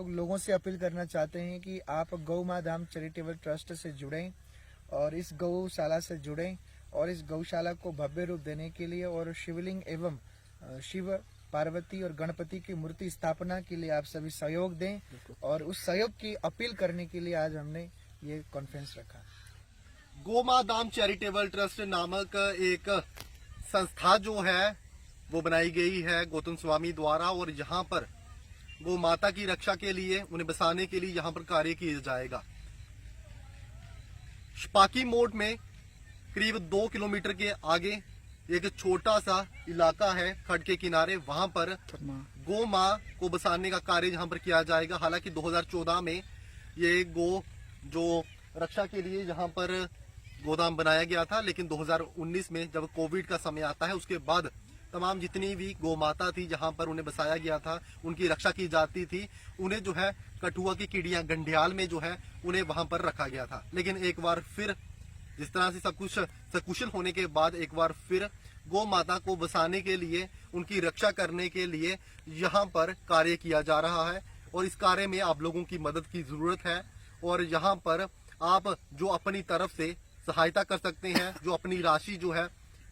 लोगों से अपील करना चाहते हैं कि आप गौ माँ धाम चैरिटेबल ट्रस्ट से जुड़ें और इस गौशाला से जुड़ें और इस गौशाला को भव्य रूप देने के लिए और शिवलिंग एवं शिव पार्वती और गणपति की मूर्ति स्थापना के लिए आप सभी सहयोग दें और उस सहयोग की अपील करने के लिए आज हमने ये कॉन्फ्रेंस रखा। गौ माँ धाम चैरिटेबल ट्रस्ट नामक एक संस्था जो है वो बनाई गई है गौतम स्वामी द्वारा और यहाँ पर गौ माता की रक्षा के लिए उन्हें बसाने के लिए यहाँ पर कार्य किया जाएगा। शपाकी मोड़ में करीब 2 किलोमीटर के आगे एक छोटा सा इलाका है खड्ड के किनारे, वहां पर गौ माँ को बसाने का कार्य यहाँ पर किया जाएगा। हालांकि 2014 में ये गो जो रक्षा के लिए यहाँ पर गोदाम बनाया गया था, लेकिन 2019 में जब कोविड का समय आता है उसके बाद तमाम जितनी भी गौ माता थी जहां पर उन्हें बसाया गया था, उनकी रक्षा की जाती थी, उन्हें जो है कठुआ की कीड़ियां गंढियाल में जो है उन्हें वहां पर रखा गया था। लेकिन एक बार फिर जिस तरह से सब कुछ सकुशल होने के बाद एक बार फिर गौ माता को बसाने के लिए, उनकी रक्षा करने के लिए यहाँ पर कार्य किया जा रहा है और इस कार्य में आप लोगों की मदद की जरूरत है। और यहाँ पर आप जो अपनी तरफ से सहायता कर सकते हैं, जो अपनी राशि जो है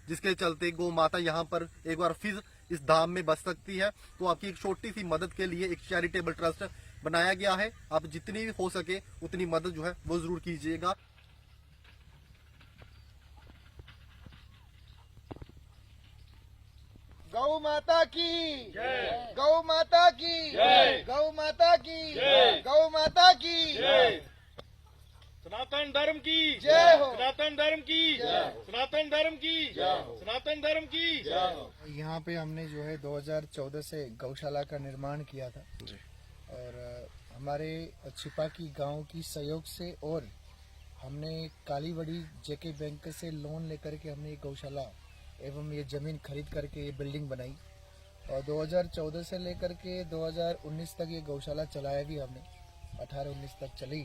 जिसके चलते गौ माता यहाँ पर एक बार फिर इस धाम में बस सकती है, तो आपकी एक छोटी सी मदद के लिए एक चैरिटेबल ट्रस्ट बनाया गया है। आप जितनी भी हो सके उतनी मदद जो है वो जरूर कीजिएगा। गौ माता की जय, गौ माता की जय, गौ माता की जय, गौ माता की जय, सनातन धर्म की जय हो, सनातन धर्म की जय, सनातन धर्म की जय, सनातन धर्म की जय। यहाँ पे हमने जो है 2014 से गौशाला का निर्माण किया था और हमारे छिपाकी गांव की सहयोग से और हमने कालीवड़ी जेके बैंक से लोन लेकर के हमने ये गौशाला एवं ये जमीन खरीद करके ये बिल्डिंग बनाई और 2014 से लेकर के 2019 तक ये गौशाला चलाया भी हमने, 18-19 तक चली।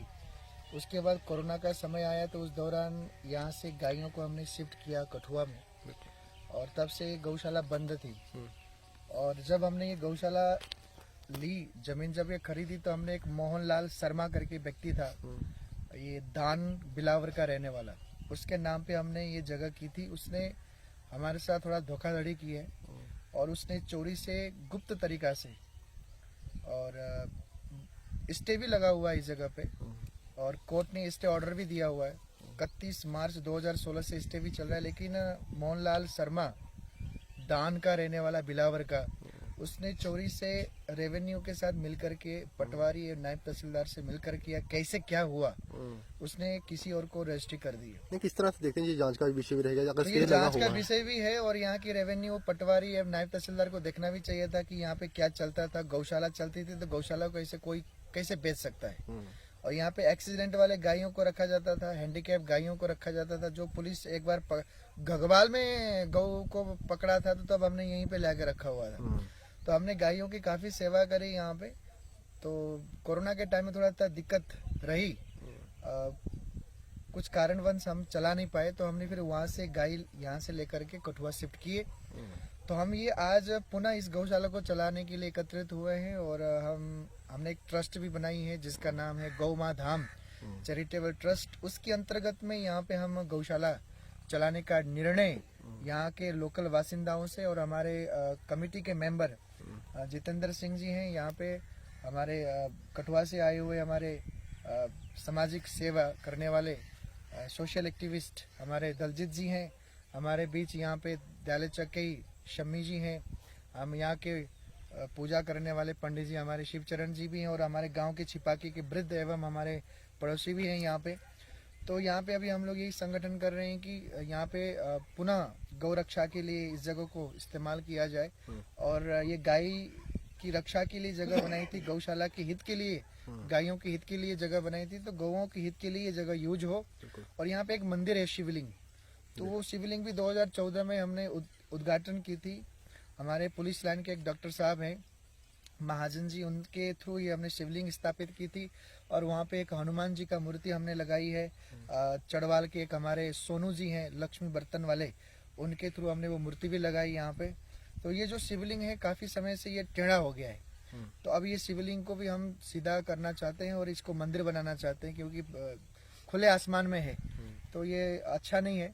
उसके बाद कोरोना का समय आया तो उस दौरान यहाँ से गायों को हमने शिफ्ट किया कठुआ में और तब से गौशाला बंद थी। और जब हमने ये गौशाला ली, जमीन जब ये खरीदी तो हमने एक मोहनलाल शर्मा करके व्यक्ति था, ये दान बिलावर का रहने वाला, उसके नाम पे हमने ये जगह की थी। उसने हमारे साथ थोड़ा धोखाधड़ी की है और उसने चोरी से गुप्त तरीका से और स्टे भी लगा हुआ है इस जगह पे और कोर्ट ने स्टे ऑर्डर भी दिया हुआ है। 31 मार्च 2016 से स्टे भी चल रहा है, लेकिन मोहनलाल शर्मा दान का रहने वाला बिलावर का, उसने चोरी से रेवेन्यू के साथ मिलकर के पटवारी और नायब तहसीलदार से मिलकर किया। कैसे क्या हुआ उसने किसी और को रजिस्ट्री कर दी है। किस तरह से देखते हैं, ये जांच का विषय भी रहेगा, अगर ये जांच का विषय भी है और यहाँ की रेवेन्यू पटवारी एवं नायब तहसीलदार को देखना भी चाहिए था कि यहाँ पे क्या चलता था। गौशाला चलती थी तो गौशाला को ऐसे कोई कैसे बेच सकता है। और यहाँ पे एक्सीडेंट वाले गायों को रखा जाता था, हैंडीकैप गायों को रखा जाता था। जो पुलिस एक बार घगवाल में गौ को पकड़ा था तो तब हमने यहीं पे लाके रखा हुआ था। तो हमने गायों की काफी सेवा करी यहाँ पे। तो कोरोना के टाइम में थोड़ा सा दिक्कत रही, कुछ कारणवश हम चला नहीं पाए तो हमने फिर वहाँ से गाय यहाँ से लेकर के कठुआ शिफ्ट किए। तो हम ये आज पुनः इस गौशाला को चलाने के लिए एकत्रित हुए हैं और हमने एक ट्रस्ट भी बनाई है जिसका नाम है गौ माँ धाम चैरिटेबल ट्रस्ट। उसके अंतर्गत में यहाँ पे हम गौशाला चलाने का निर्णय यहाँ के लोकल बासिंदाओं से और हमारे कमेटी के मेंबर जितेंद्र सिंह जी हैं, यहाँ पे हमारे कठुआ से आए हुए हमारे सामाजिक सेवा करने वाले सोशल एक्टिविस्ट हमारे दलजीत जी हैं, हमारे बीच यहाँ पे दयाले चक्की शम्मी जी हैं, हम यहाँ के पूजा करने वाले पंडित जी हमारे शिवचरण जी भी हैं और हमारे गांव के छिपाकी के वृद्ध एवं हमारे पड़ोसी भी हैं यहाँ पे। तो यहाँ पे अभी हम लोग यही संगठन कर रहे हैं कि यहाँ पे पुनः गौ रक्षा के लिए इस जगह को इस्तेमाल किया जाए और ये गाय की रक्षा के लिए जगह बनाई थी, गौशाला के हित के लिए, गायों के हित के लिए जगह बनाई थी, तो गौओं के हित के लिए ये जगह यूज हो। और यहाँ पे एक मंदिर है शिवलिंग, तो वो शिवलिंग भी 2014 में हमने उद्घाटन की थी। हमारे पुलिस लाइन के एक डॉक्टर साहब हैं महाजन जी, उनके थ्रू ही हमने शिवलिंग स्थापित की थी और वहाँ पे एक हनुमान जी का मूर्ति हमने लगाई है। चढ़वाल के एक हमारे सोनू जी हैं लक्ष्मी बर्तन वाले, उनके थ्रू हमने वो मूर्ति भी लगाई यहाँ पे। तो ये जो शिवलिंग है काफी समय से ये टेढ़ा हो गया है तो अब ये शिवलिंग को भी हम सीधा करना चाहते हैं और इसको मंदिर बनाना चाहते हैं, क्योंकि खुले आसमान में है तो ये अच्छा नहीं है।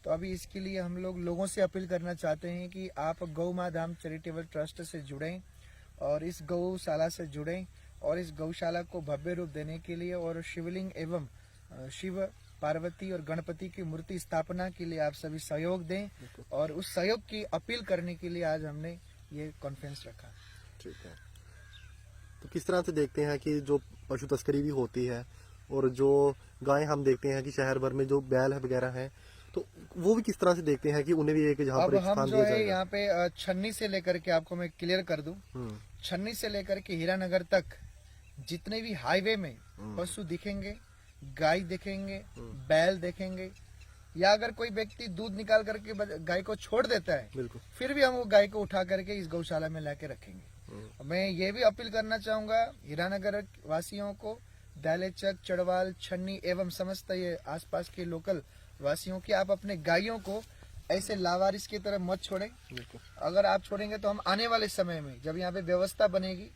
तो अभी इसके लिए हम लोगों से अपील करना चाहते हैं कि आप गौ माँ धाम चैरिटेबल ट्रस्ट से जुड़ें और इस गौशाला से जुड़ें और इस गौशाला को भव्य रूप देने के लिए और शिवलिंग एवं शिव पार्वती और गणपति की मूर्ति स्थापना के लिए आप सभी सहयोग दें। और उस सहयोग की अपील करने के लिए आज हमने ये कॉन्फ्रेंस रखा। ठीक है। तो किस तरह से देखते हैं कि जो पशु तस्करी भी होती है और जो गायें हम देखते हैं कि शहर भर में जो बैल वगैरह हैं, तो वो भी किस तरह से देखते हैं कि उन्हें भी एक जहाँ अब पर एक हम स्थान जो दिया है जाएगा? यहाँ पे छन्नी से लेकर के आपको मैं क्लियर कर दूं, छन्नी से लेकर के हीरानगर तक जितने भी हाईवे में पशु दिखेंगे, गाय देखेंगे, बैल देखेंगे, या अगर कोई व्यक्ति दूध निकाल करके गाय को छोड़ देता है, बिल्कुल। फिर भी हम वो गाय को उठा करके इस गौशाला में लाके रखेंगे। मैं ये भी अपील करना चाहूंगा हीरानगर वासियों को, दालेचक, चढ़वाल, छन्नी एवं समस्त ये आसपास के लोकल वासियों की, आप अपने गायों को ऐसे लावारिस की तरह मत छोड़ें। अगर आप छोड़ेंगे तो हम आने वाले समय में जब यहाँ पे व्यवस्था बनेगी,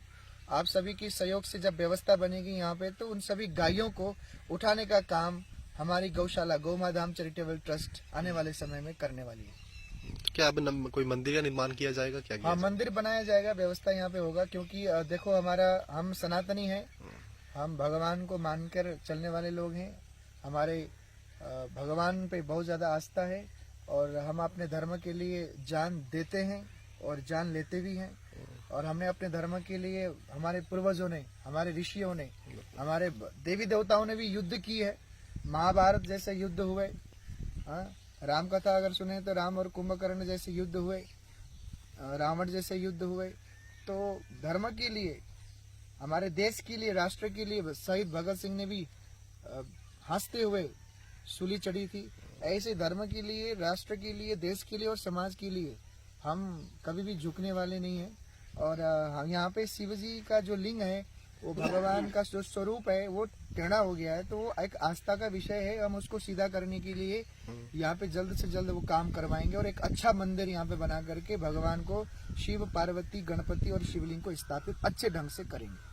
आप सभी की सहयोग से जब व्यवस्था बनेगी यहाँ पे, तो उन सभी गायों को उठाने का काम हमारी गौशाला गौ माँ धाम चैरिटेबल ट्रस्ट आने वाले समय में करने वाली है। क्या अब कोई मंदिर का निर्माण किया जाएगा? क्या किया हाँ, मंदिर बनाया जाएगा, व्यवस्था यहाँ पे होगा, क्योंकि देखो हम सनातनी हैं, हम भगवान को मानकर चलने वाले लोग हैं, हमारे भगवान पे बहुत ज्यादा आस्था है और हम अपने धर्म के लिए जान देते हैं और जान लेते भी हैं। और हमने अपने धर्म के लिए, हमारे पूर्वजों ने, हमारे ऋषियों ने, हमारे देवी देवताओं ने भी युद्ध की है। महाभारत जैसे युद्ध हुए, हाँ, राम कथा अगर सुने तो राम और कुंभकर्ण जैसे युद्ध हुए, रावण जैसे युद्ध हुए। तो धर्म के लिए, हमारे देश के लिए, राष्ट्र के लिए शहीद भगत सिंह ने भी हंसते हुए सूली चढ़ी थी। ऐसे धर्म के लिए, राष्ट्र के लिए, देश के लिए और समाज के लिए हम कभी भी झुकने वाले नहीं हैं। और यहाँ पे शिव जी का जो लिंग है, वो भगवान का जो स्वरूप है वो टेढ़ा हो गया है, तो वो एक आस्था का विषय है। हम उसको सीधा करने के लिए यहाँ पे जल्द से जल्द वो काम करवाएंगे और एक अच्छा मंदिर यहाँ पे बना करके भगवान को, शिव पार्वती गणपति और शिवलिंग को स्थापित अच्छे ढंग से करेंगे।